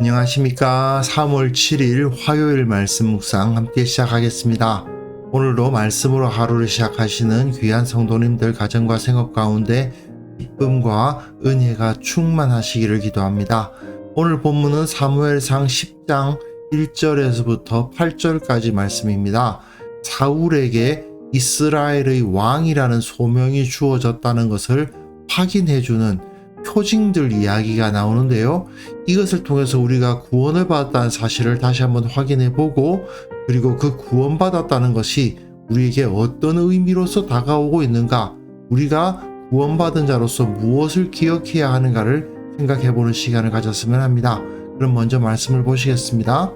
안녕하십니까. 3월 7일 화요일 말씀 묵상 함께 시작하겠습니다. 오늘도 말씀으로 하루를 시작하시는 귀한 성도님들 가정과 생업 가운데 기쁨과 은혜가 충만하시기를 기도합니다. 오늘 본문은 사무엘상 10장 1절에서부터 8절까지 말씀입니다. 사울에게 이스라엘의 왕이라는 소명이 주어졌다는 것을 확인해주는 표징들 이야기가 나오는데요. 이것을 통해서 우리가 구원을 받았다는 사실을 다시 한번 확인해 보고, 그리고 그 구원받았다는 것이 우리에게 어떤 의미로서 다가오고 있는가, 우리가 구원받은 자로서 무엇을 기억해야 하는가를 생각해 보는 시간을 가졌으면 합니다. 그럼 먼저 말씀을 보시겠습니다.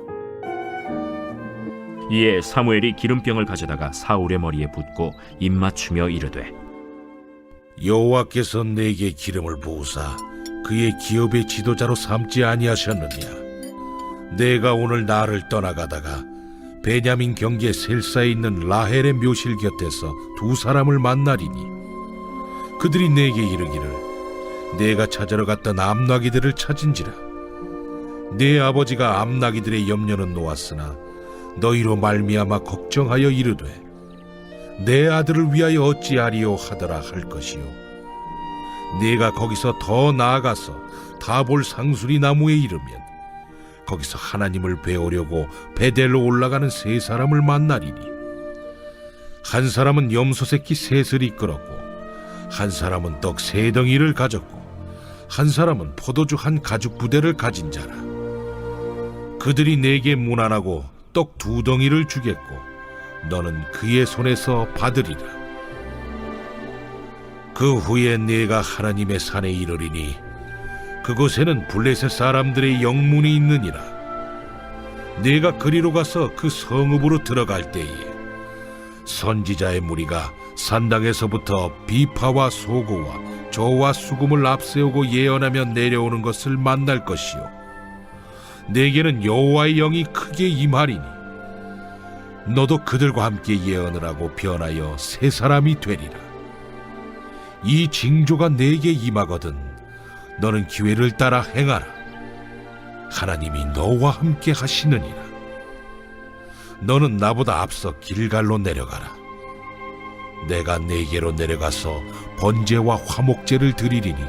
이에 사무엘이 기름병을 가져다가 사울의 머리에 붓고 입맞추며 이르되, 여호와께서 내게 기름을 부으사 그의 기업의 지도자로 삼지 아니하셨느냐? 내가 오늘 나를 떠나가다가 베냐민 경계 셀사에 있는 라헬의 묘실 곁에서 두 사람을 만나리니 그들이 내게 이르기를 내가 찾으러 갔던 암나기들을 찾은지라. 내 아버지가 암나기들의 염려는 놓았으나 너희로 말미암아 걱정하여 이르되 내 아들을 위하여 어찌하리요 하더라 할 것이요. 내가 거기서 더 나아가서 다볼 상수리 나무에 이르면 거기서 하나님을 배우려고 베델로 올라가는 세 사람을 만나리니 한 사람은 염소 새끼 셋을 이끌었고 한 사람은 떡 세 덩이를 가졌고 한 사람은 포도주 한 가죽 부대를 가진 자라. 그들이 내게 문안하고 떡 두 덩이를 주겠고 너는 그의 손에서 받으리라. 그 후에 내가 하나님의 산에 이르리니 그곳에는 블레셋 사람들의 영문이 있느니라. 내가 그리로 가서 그 성읍으로 들어갈 때에 선지자의 무리가 산당에서부터 비파와 소고와 저와 수금을 앞세우고 예언하며 내려오는 것을 만날 것이요. 내게는 여호와의 영이 크게 임하리니 너도 그들과 함께 예언을 하고 변하여 새 사람이 되리라. 이 징조가 내게 임하거든 너는 기회를 따라 행하라. 하나님이 너와 함께 하시느니라. 너는 나보다 앞서 길갈로 내려가라. 내가 네게로 내려가서 번제와 화목제를 드리리니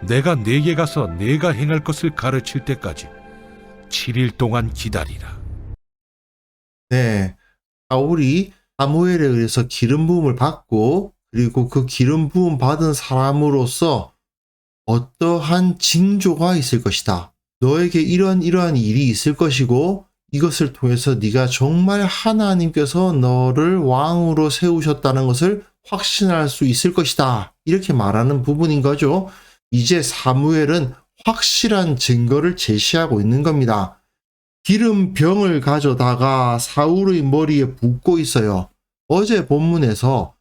내가 네게 가서 내가 행할 것을 가르칠 때까지 7일 동안 기다리라. 네, 사울이 사무엘에 의해서 기름 부음을 받고, 그리고 그 기름 부음 받은 사람으로서 어떠한 징조가 있을 것이다. 너에게 이러한 일이 있을 것이고 이것을 통해서 네가 정말 하나님께서 너를 왕으로 세우셨다는 것을 확신할 수 있을 것이다. 이렇게 말하는 부분인 거죠. 이제 사무엘은 확실한 증거를 제시하고 있는 겁니다. 기름병을 가져다가 사울의 머리에 붓고 있어요. 어제 본문에서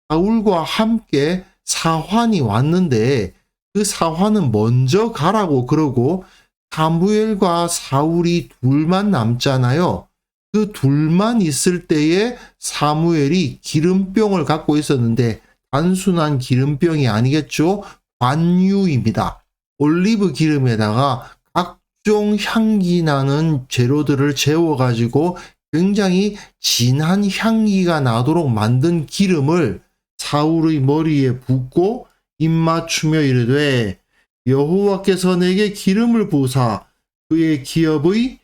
사울과 함께 사환이 왔는데 그 사환은 먼저 가라고 그러고 사무엘과 사울이 둘만 남잖아요. 그 둘만 있을 때에 사무엘이 기름병을 갖고 있었는데 단순한 기름병이 아니겠죠. 관유입니다. 올리브 기름에다가 각종 향기 나는 재료들을 재워가지고 굉장히 진한 향기가 나도록 만든 기름을 사울의 머리에 붓고 입맞추며 이르되 여호와께서 내게 기름을 부으사 그의 기업의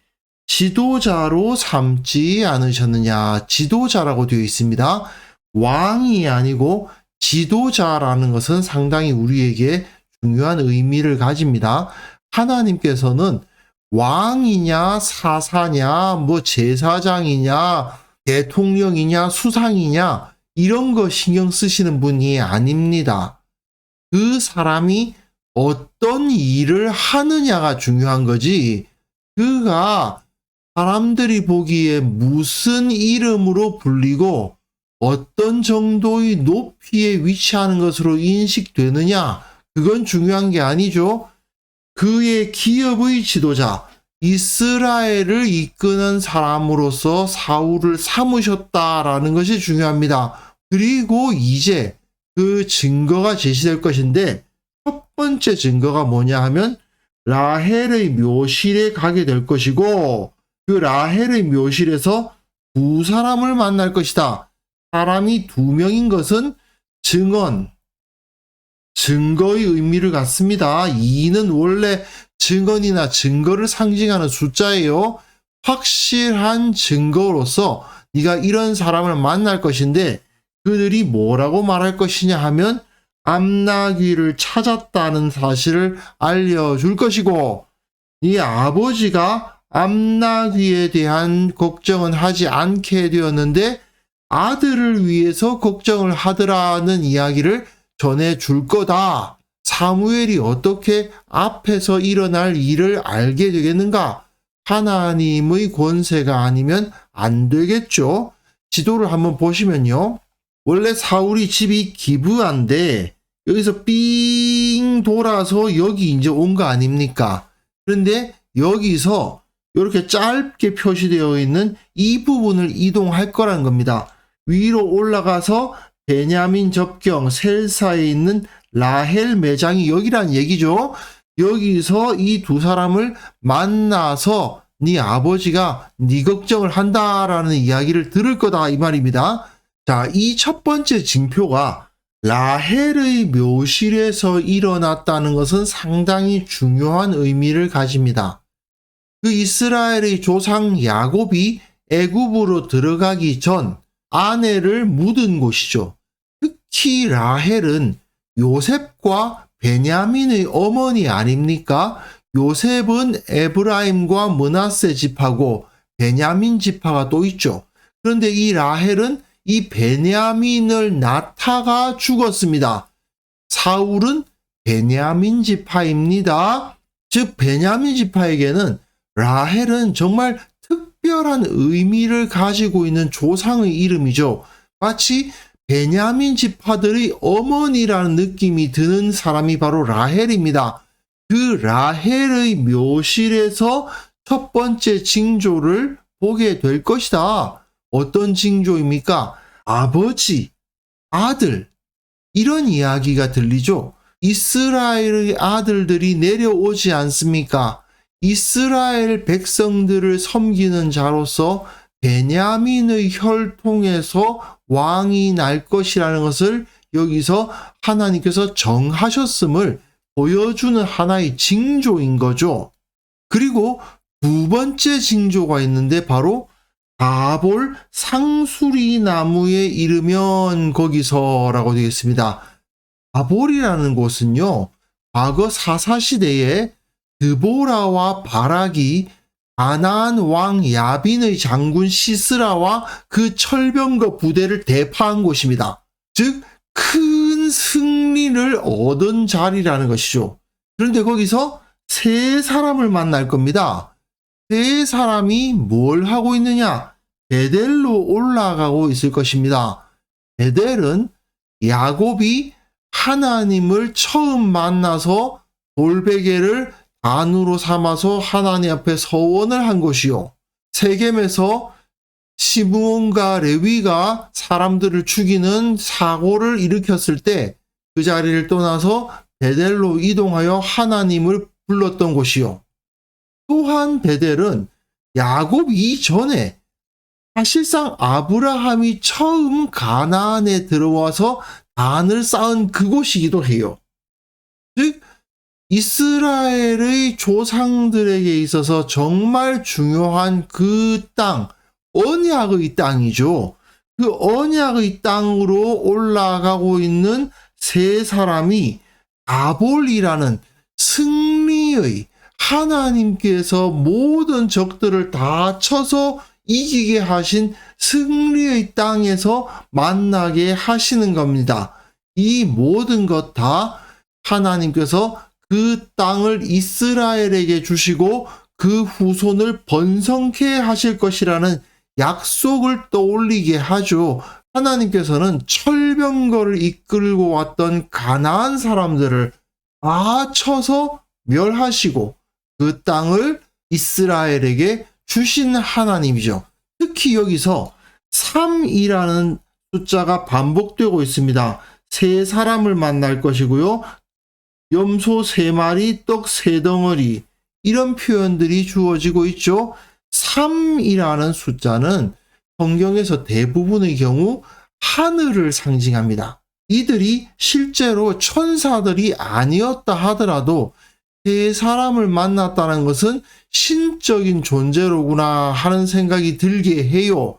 지도자로 삼지 않으셨느냐. 지도자라고 되어 있습니다. 왕이 아니고 지도자라는 것은 상당히 우리에게 중요한 의미를 가집니다. 하나님께서는 왕이냐 사사냐 뭐 제사장이냐 대통령이냐 수상이냐 이런 거 신경 쓰시는 분이 아닙니다. 그 사람이 어떤 일을 하느냐가 중요한 거지, 그가 사람들이 보기에 무슨 이름으로 불리고 어떤 정도의 높이에 위치하는 것으로 인식되느냐, 그건 중요한 게 아니죠. 그의 기업의 지도자, 이스라엘을 이끄는 사람으로서 사울을 삼으셨다라는 것이 중요합니다. 그리고 이제 그 증거가 제시될 것인데 첫 번째 증거가 뭐냐 하면 라헬의 묘실에 가게 될 것이고, 그 라헬의 묘실에서 두 사람을 만날 것이다. 사람이 두 명인 것은 증거의 의미를 갖습니다. 2는 원래 증언이나 증거를 상징하는 숫자예요. 확실한 증거로서 네가 이런 사람을 만날 것인데, 그들이 뭐라고 말할 것이냐 하면 암나귀를 찾았다는 사실을 알려줄 것이고, 네 아버지가 암나귀에 대한 걱정은 하지 않게 되었는데 아들을 위해서 걱정을 하더라는 이야기를 전해줄 거다. 사무엘이 어떻게 앞에서 일어날 일을 알게 되겠는가? 하나님의 권세가 아니면 안 되겠죠. 지도를 한번 보시면요. 원래 사울이 집이 기브아인데 여기서 삥 돌아서 여기 이제 온 거 아닙니까? 그런데 여기서 이렇게 짧게 표시되어 있는 이 부분을 이동할 거라는 겁니다. 위로 올라가서 베냐민 접경 셀사에 있는 라헬 매장이 여기란 얘기죠. 여기서 이 두 사람을 만나서 네 아버지가 네 걱정을 한다라는 이야기를 들을 거다 이 말입니다. 자, 이 첫 번째 징표가 라헬의 묘실에서 일어났다는 것은 상당히 중요한 의미를 가집니다. 그 이스라엘의 조상 야곱이 애굽으로 들어가기 전 아내를 묻은 곳이죠. 특히 라헬은 요셉과 베냐민의 어머니 아닙니까? 요셉은 에브라임과 므낫세 지파고 베냐민 지파가 또 있죠. 그런데 이 라헬은 이 베냐민을 낳다가 죽었습니다. 사울은 베냐민 지파입니다. 즉 베냐민 지파에게는 라헬은 정말 특별한 의미를 가지고 있는 조상의 이름이죠. 마치 베냐민 지파들의 어머니라는 느낌이 드는 사람이 바로 라헬입니다. 그 라헬의 묘실에서 첫 번째 징조를 보게 될 것이다. 어떤 징조입니까? 아버지, 아들, 이런 이야기가 들리죠. 이스라엘의 아들들이 내려오지 않습니까? 이스라엘 백성들을 섬기는 자로서 베냐민의 혈통에서 왕이 날 것이라는 것을 여기서 하나님께서 정하셨음을 보여주는 하나의 징조인 거죠. 그리고 두 번째 징조가 있는데 바로 다볼 상수리 나무에 이르면 거기서라고 되겠습니다. 다볼이라는 곳은요, 과거 사사시대에 드보라와 바락이 가나안 왕 야빈의 장군 시스라와 그 철병거 부대를 대파한 곳입니다. 즉, 큰 승리를 얻은 자리라는 것이죠. 그런데 거기서 세 사람을 만날 겁니다. 세 사람이 뭘 하고 있느냐? 베델로 올라가고 있을 것입니다. 베델은 야곱이 하나님을 처음 만나서 돌베개를 단으로 삼아서 하나님 앞에 서원을 한 곳이요. 세겜에서 시므온과 레위가 사람들을 죽이는 사고를 일으켰을 때 그 자리를 떠나서 베델로 이동하여 하나님을 불렀던 곳이요. 또한 베델은 야곱 이전에 사실상 아브라함이 처음 가나안에 들어와서 단을 쌓은 그곳이기도 해요. 즉 이스라엘의 조상들에게 있어서 정말 중요한 그 땅, 언약의 땅이죠. 그 언약의 땅으로 올라가고 있는 세 사람이 다볼이라는 승리의 하나님께서 모든 적들을 다 쳐서 이기게 하신 승리의 땅에서 만나게 하시는 겁니다. 이 모든 것 다 하나님께서 그 땅을 이스라엘에게 주시고 그 후손을 번성케 하실 것이라는 약속을 떠올리게 하죠. 하나님께서는 철병거를 이끌고 왔던 가나안 사람들을 다 쳐서 멸하시고 그 땅을 이스라엘에게 주신 하나님이죠. 특히 여기서 3이라는 숫자가 반복되고 있습니다. 세 사람을 만날 것이고요. 염소 3마리, 떡 3덩어리 이런 표현들이 주어지고 있죠. 3이라는 숫자는 성경에서 대부분의 경우 하늘을 상징합니다. 이들이 실제로 천사들이 아니었다 하더라도 세 사람을 만났다는 것은 신적인 존재로구나 하는 생각이 들게 해요.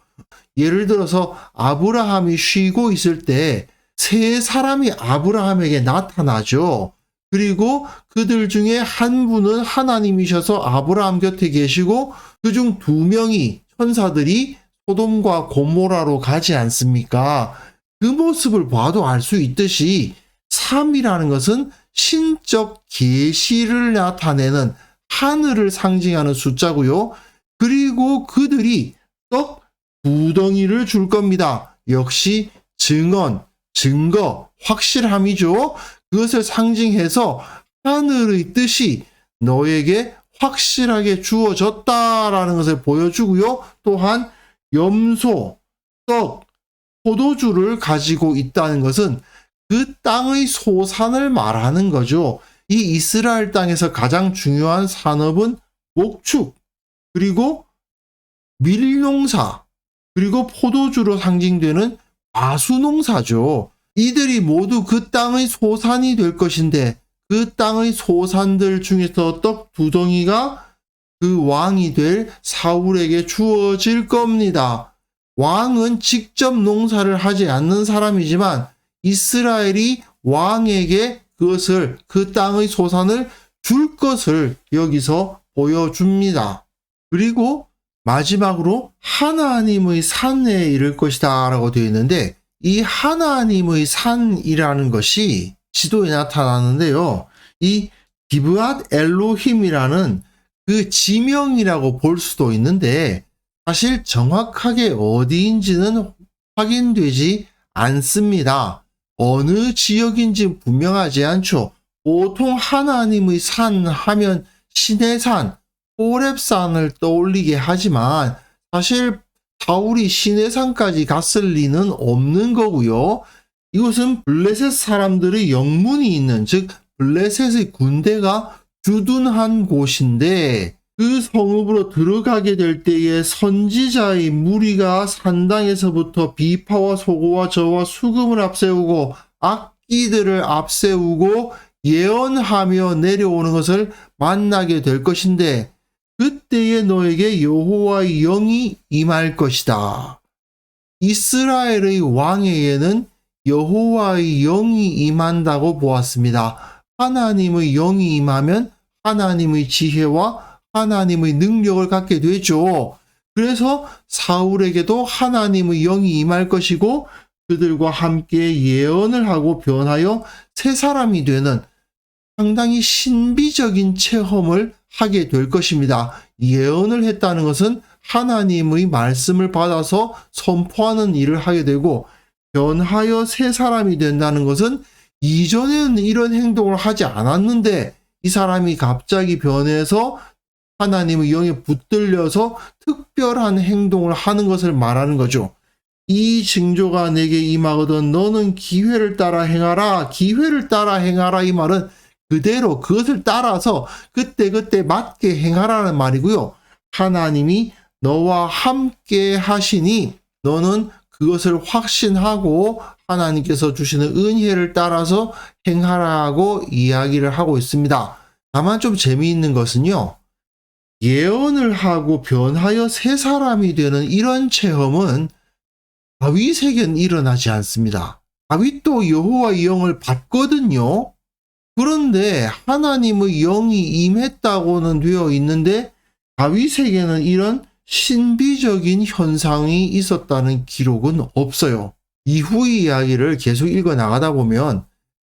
예를 들어서 아브라함이 쉬고 있을 때 세 사람이 아브라함에게 나타나죠. 그리고 그들 중에 한 분은 하나님이셔서 아브라함 곁에 계시고 그중 2명이 천사들이 소돔과 고모라로 가지 않습니까? 그 모습을 봐도 알 수 있듯이 3이라는 것은 신적 계시를 나타내는 하늘을 상징하는 숫자고요. 그리고 그들이 떡 2덩이를 줄 겁니다. 역시 증언, 증거, 확실함이죠. 그것을 상징해서 하늘의 뜻이 너에게 확실하게 주어졌다라는 것을 보여주고요. 또한 염소, 떡, 포도주를 가지고 있다는 것은 그 땅의 소산을 말하는 거죠. 이 이스라엘 땅에서 가장 중요한 산업은 목축, 그리고 밀농사, 그리고 포도주로 상징되는 과수농사죠. 이들이 모두 그 땅의 소산이 될 것인데 그 땅의 소산들 중에서 떡 2덩이가 그 왕이 될 사울에게 주어질 겁니다. 왕은 직접 농사를 하지 않는 사람이지만 이스라엘이 왕에게 그것을 그 땅의 소산을 줄 것을 여기서 보여줍니다. 그리고 마지막으로 하나님의 산에 이를 것이다 라고 되어 있는데 이 하나님의 산이라는 것이 지도에 나타나는데요. 이 기브앗 엘로힘이라는 그 지명이라고 볼 수도 있는데 사실 정확하게 어디인지는 확인되지 않습니다. 어느 지역인지 분명하지 않죠. 보통 하나님의 산 하면 신의 산, 호렙산을 떠올리게 하지만 사실 사울이 시내산까지 갔을 리는 없는 거고요. 이곳은 블레셋 사람들의 영문이 있는, 즉 블레셋의 군대가 주둔한 곳인데 그 성읍으로 들어가게 될 때에 선지자의 무리가 산당에서부터 비파와 소고와 저와 수금을 앞세우고 악기들을 앞세우고 예언하며 내려오는 것을 만나게 될 것인데 그때에 너에게 여호와의 영이 임할 것이다. 이스라엘의 왕에게는 여호와의 영이 임한다고 보았습니다. 하나님의 영이 임하면 하나님의 지혜와 하나님의 능력을 갖게 되죠. 그래서 사울에게도 하나님의 영이 임할 것이고 그들과 함께 예언을 하고 변하여 새 사람이 되는 상당히 신비적인 체험을 하게 될 것입니다. 예언을 했다는 것은 하나님의 말씀을 받아서 선포하는 일을 하게 되고 변하여 새 사람이 된다는 것은 이전에는 이런 행동을 하지 않았는데 이 사람이 갑자기 변해서 하나님의 영에 붙들려서 특별한 행동을 하는 것을 말하는 거죠. 이 징조가 내게 임하거든 너는 기회를 따라 행하라. 기회를 따라 행하라 이 말은 그대로 그것을 따라서 그때그때 맞게 행하라는 말이고요. 하나님이 너와 함께 하시니 너는 그것을 확신하고 하나님께서 주시는 은혜를 따라서 행하라고 이야기를 하고 있습니다. 다만 좀 재미있는 것은요. 예언을 하고 변하여 새 사람이 되는 이런 체험은 다윗에게는 일어나지 않습니다. 다윗도 여호와의 영을 받거든요. 그런데 하나님의 영이 임했다고는 되어 있는데 다윗에게는 이런 신비적인 현상이 있었다는 기록은 없어요. 이후의 이야기를 계속 읽어 나가다 보면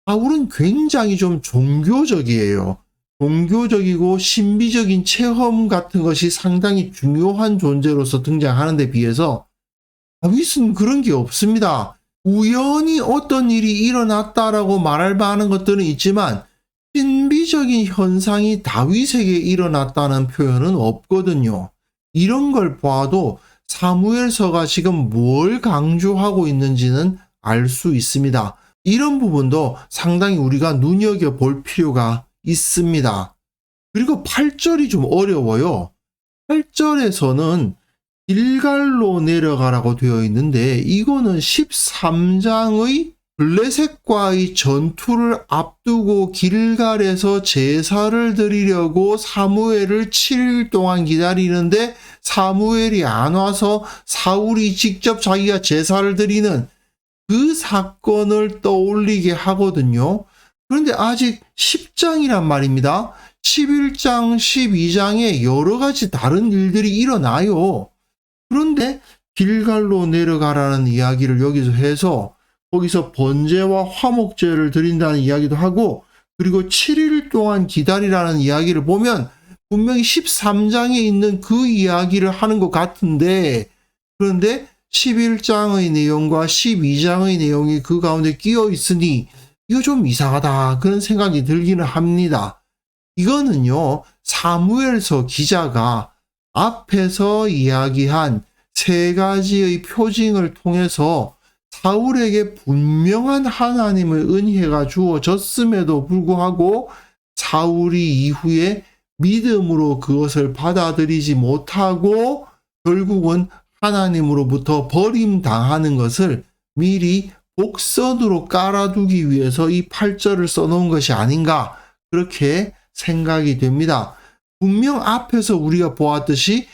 사울은 굉장히 좀 종교적이에요. 종교적이고 신비적인 체험 같은 것이 상당히 중요한 존재로서 등장하는 데 비해서 다윗은 그런 게 없습니다. 우연히 어떤 일이 일어났다라고 말할 만한 것들은 있지만 신비적인 현상이 다윗에게 일어났다는 표현은 없거든요. 이런 걸 봐도 사무엘서가 지금 뭘 강조하고 있는지는 알 수 있습니다. 이런 부분도 상당히 우리가 눈여겨볼 필요가 있습니다. 그리고 8절이 좀 어려워요. 8절에서는 길갈로 내려가라고 되어 있는데 이거는 13장의 블레셋과의 전투를 앞두고 길갈에서 제사를 드리려고 사무엘을 7일 동안 기다리는데 사무엘이 안 와서 사울이 직접 자기가 제사를 드리는 그 사건을 떠올리게 하거든요. 그런데 아직 10장이란 말입니다. 11장, 12장에 여러 가지 다른 일들이 일어나요. 그런데 길갈로 내려가라는 이야기를 여기서 해서 거기서 번제와 화목제를 드린다는 이야기도 하고 그리고 7일 동안 기다리라는 이야기를 보면 분명히 13장에 있는 그 이야기를 하는 것 같은데 그런데 11장의 내용과 12장의 내용이 그 가운데 끼어 있으니 이거 좀 이상하다 그런 생각이 들기는 합니다. 이거는요 사무엘서 기자가 앞에서 이야기한 세 가지의 표징을 통해서 사울에게 분명한 하나님의 은혜가 주어졌음에도 불구하고 사울이 이후에 믿음으로 그것을 받아들이지 못하고 결국은 하나님으로부터 버림당하는 것을 미리 복선으로 깔아두기 위해서 이 8절을 써놓은 것이 아닌가 그렇게 생각이 됩니다. 분명 앞에서 우리가 보았듯이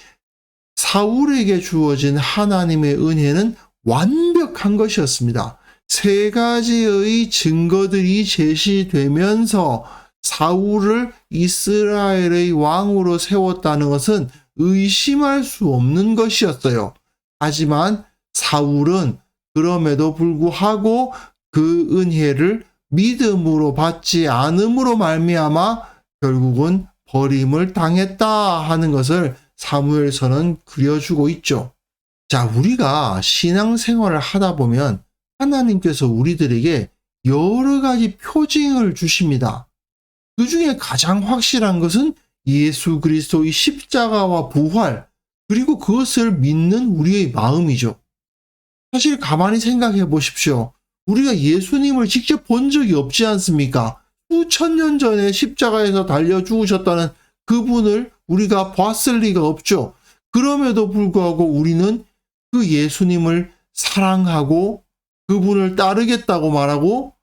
사울에게 주어진 하나님의 은혜는 완벽한 것이었습니다. 세 가지의 증거들이 제시되면서 사울을 이스라엘의 왕으로 세웠다는 것은 의심할 수 없는 것이었어요. 하지만 사울은 그럼에도 불구하고 그 은혜를 믿음으로 받지 않음으로 말미암아 결국은 버림을 당했다 하는 것을 사무엘서는 그려주고 있죠. 자, 우리가 신앙생활을 하다 보면 하나님께서 우리들에게 여러 가지 표징을 주십니다. 그 중에 가장 확실한 것은 예수 그리스도의 십자가와 부활, 그리고 그것을 믿는 우리의 마음이죠. 사실 가만히 생각해 보십시오. 우리가 예수님을 직접 본 적이 없지 않습니까? 수천 년 전에 십자가에서 달려 죽으셨다는 그분을 우리가 봤을 리가 없죠. 그럼에도 불구하고 우리는 그 예수님을 사랑하고 그분을 따르겠다고 말하고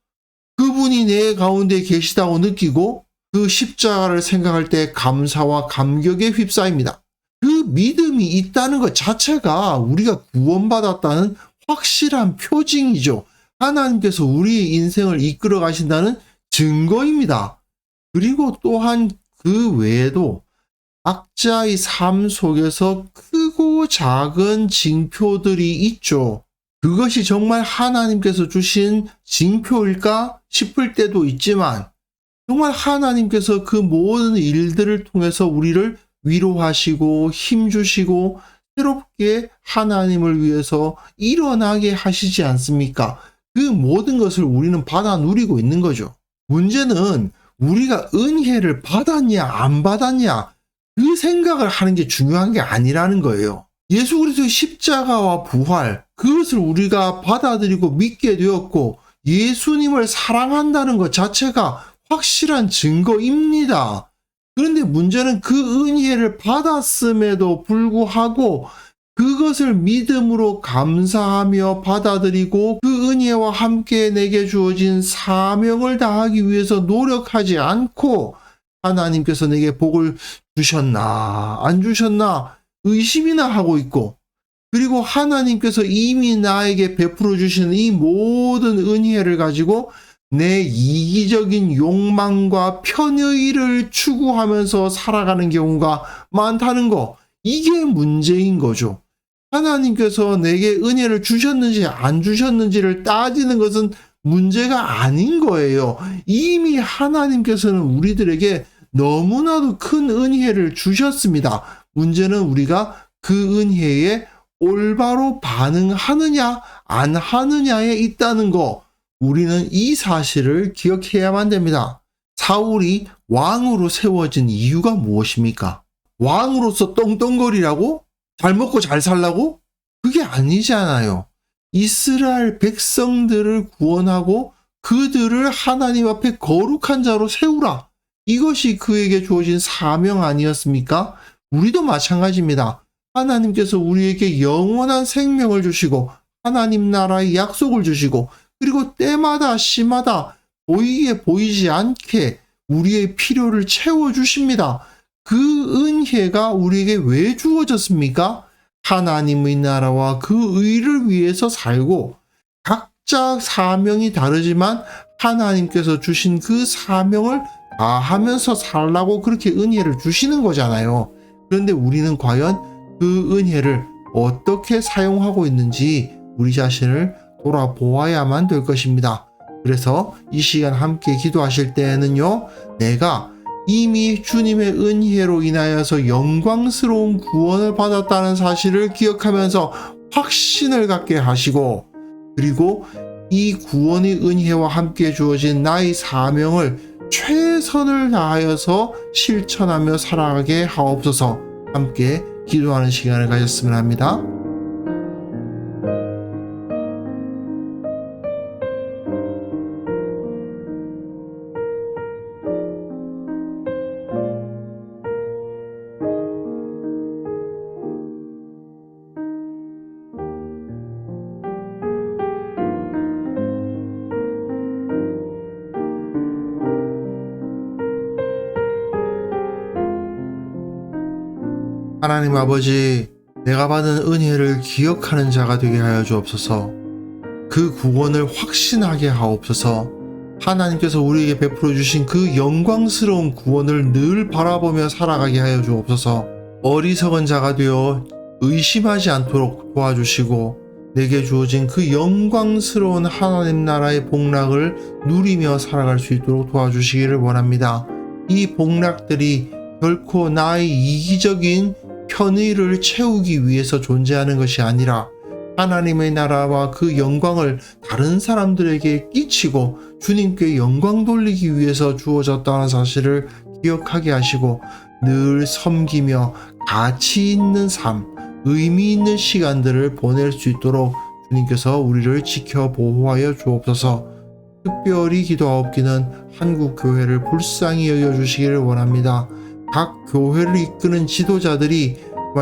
그분이 내 가운데 계시다고 느끼고 그 십자가를 생각할 때 감사와 감격에 휩싸입니다. 그 믿음이 있다는 것 자체가 우리가 구원받았다는 확실한 표징이죠. 하나님께서 우리의 인생을 이끌어 가신다는 증거입니다. 그리고 또한 그 외에도 각자의 삶 속에서 크고 작은 징표들이 있죠. 그것이 정말 하나님께서 주신 징표일까 싶을 때도 있지만 정말 하나님께서 그 모든 일들을 통해서 우리를 위로하시고 힘주시고 새롭게 하나님을 위해서 일어나게 하시지 않습니까? 그 모든 것을 우리는 받아 누리고 있는 거죠. 문제는 우리가 은혜를 받았냐 안 받았냐 그 생각을 하는 게 중요한 게 아니라는 거예요. 예수 그리스도의 십자가와 부활 그것을 우리가 받아들이고 믿게 되었고 예수님을 사랑한다는 것 자체가 확실한 증거입니다. 그런데 문제는 그 은혜를 받았음에도 불구하고 그것을 믿음으로 감사하며 받아들이고 그 은혜와 함께 내게 주어진 사명을 다하기 위해서 노력하지 않고 하나님께서 내게 복을 주셨나 안 주셨나 의심이나 하고 있고 그리고 하나님께서 이미 나에게 베풀어 주시는 이 모든 은혜를 가지고 내 이기적인 욕망과 편의를 추구하면서 살아가는 경우가 많다는 거 이게 문제인 거죠. 하나님께서 내게 은혜를 주셨는지 안 주셨는지를 따지는 것은 문제가 아닌 거예요. 이미 하나님께서는 우리들에게 너무나도 큰 은혜를 주셨습니다. 문제는 우리가 그 은혜에 올바로 반응하느냐 안 하느냐에 있다는 거 우리는 이 사실을 기억해야만 됩니다. 사울이 왕으로 세워진 이유가 무엇입니까? 왕으로서 떵떵거리라고? 잘 먹고 잘 살라고? 그게 아니잖아요. 이스라엘 백성들을 구원하고 그들을 하나님 앞에 거룩한 자로 세우라. 이것이 그에게 주어진 사명 아니었습니까? 우리도 마찬가지입니다. 하나님께서 우리에게 영원한 생명을 주시고 하나님 나라의 약속을 주시고 그리고 때마다 시마다 보이게 보이지 않게 우리의 필요를 채워주십니다. 그 은혜가 우리에게 왜 주어졌습니까? 하나님의 나라와 그 의를 위해서 살고 각자 사명이 다르지만 하나님께서 주신 그 사명을 다하면서 살라고 그렇게 은혜를 주시는 거잖아요. 그런데 우리는 과연 그 은혜를 어떻게 사용하고 있는지 우리 자신을 돌아보아야만 될 것입니다. 그래서 이 시간 함께 기도하실 때에는요, 내가 이미 주님의 은혜로 인하여서 영광스러운 구원을 받았다는 사실을 기억하면서 확신을 갖게 하시고, 그리고 이 구원의 은혜와 함께 주어진 나의 사명을 최선을 다하여서 실천하며 살아가게 하옵소서. 함께 기도하는 시간을 가졌으면 합니다. 하나님 아버지, 내가 받은 은혜를 기억하는 자가 되게 하여 주옵소서. 그 구원을 확신하게 하옵소서. 하나님께서 우리에게 베풀어 주신 그 영광스러운 구원을 늘 바라보며 살아가게 하여 주옵소서. 어리석은 자가 되어 의심하지 않도록 도와주시고 내게 주어진 그 영광스러운 하나님 나라의 복락을 누리며 살아갈 수 있도록 도와주시기를 원합니다. 이 복락들이 결코 나의 이기적인 편의를 채우기 위해서 존재하는 것이 아니라 하나님의 나라와 그 영광을 다른 사람들에게 끼치고 주님께 영광 돌리기 위해서 주어졌다는 사실을 기억하게 하시고 늘 섬기며 가치 있는 삶, 의미 있는 시간들을 보낼 수 있도록 주님께서 우리를 지켜 보호하여 주옵소서. 특별히 기도하옵기는 한국 교회를 불쌍히 여겨주시기를 원합니다. 각 교회를 이끄는 지도자들이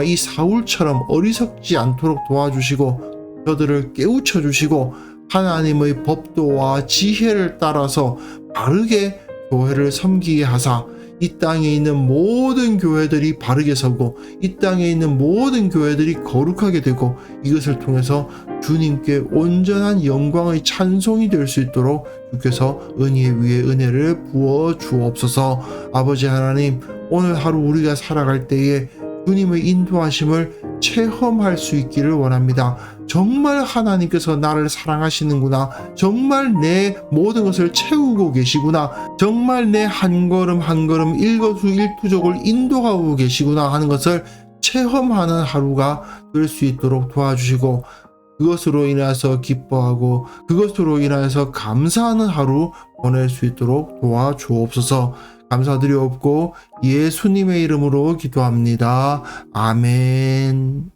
이 사울처럼 어리석지 않도록 도와주시고 저들을 깨우쳐 주시고 하나님의 법도와 지혜를 따라서 바르게 교회를 섬기게 하사 이 땅에 있는 모든 교회들이 바르게 서고 이 땅에 있는 모든 교회들이 거룩하게 되고 이것을 통해서 주님께 온전한 영광의 찬송이 될 수 있도록 주께서 은혜 위에 은혜를 부어 주옵소서. 아버지 하나님, 오늘 하루 우리가 살아갈 때에 주님의 인도하심을 체험할 수 있기를 원합니다. 정말 하나님께서 나를 사랑하시는구나. 정말 내 모든 것을 채우고 계시구나. 정말 내 한 걸음 한 걸음 일거수일투족을 인도하고 계시구나 하는 것을 체험하는 하루가 될 수 있도록 도와주시고 그것으로 인해서 기뻐하고 그것으로 인해서 감사하는 하루 보낼 수 있도록 도와주옵소서. 감사드리옵고 예수님의 이름으로 기도합니다. 아멘.